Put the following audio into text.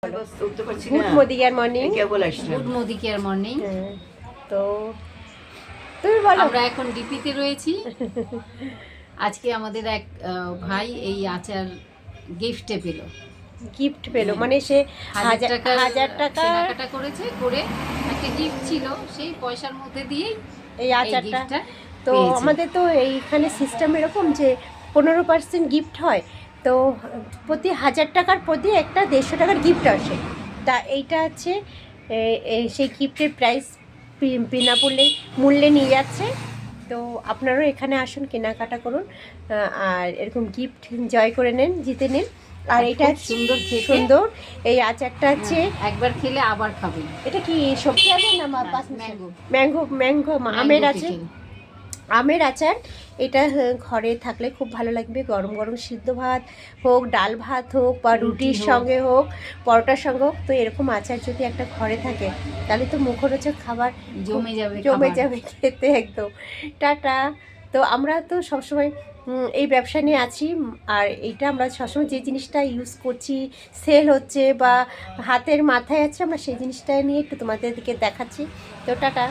Good Modi care morning. Good Modi care morning. তো তুমি বলো। আমরা এখন ডিপিতে রয়েছি। আজকে আমাদের এক ভাই এই আচার গিফটে পেলো মানে সে 1000 টাকা কেনাকাটা করেছে, করে একটা গিফট ছিল, সেই পয়সার মধ্যে দিয়েই এই আচারটা। তো পেয়েছে। আমাদের তো এইখানে সিস্টেম এরকম যে 15% গিফট হয়, তো প্রতি 1000 টাকার প্রতি একটা 150 টাকার গিফট আসে। তা এইটা আছে সেই গিফটের প্রাইস বিনা মূল্যে নিয়ে যাচ্ছে। তো আপনারাও এখানে আসুন, কেনাকাটা করুন, আর এরকম গিফট জয় করে নেন, জিতে নিন। আর এটা সুন্দর এই আচারটা আছে, একবার খেলে আবার খাবেন। এটা কি সবজি আচার না ম্যাঙ্গো আমের আচার? আমের আচার। এটা ঘরে থাকলে খুব ভালো লাগবে, গরম গরম সিদ্ধ ভাত হোক, ডাল ভাত হোক, বা রুটির সঙ্গে হোক, পরোটার সঙ্গে হোক। তো এরকম আচার যদি একটা ঘরে থাকে তাহলে তো মুখরোচক খাবার জমে যাবে খেতে একদম। টাটা। তো আমরা তো সবসময় এই ব্যবসা নিয়ে আছি, আর এইটা আমরা সবসময় যে জিনিসটা ইউজ করছি, সেল হচ্ছে বা হাতের মাথায় আছে, আমরা সেই জিনিসটা নিয়ে একটু তোমাদেরকে দেখাচ্ছি। তো টাটা।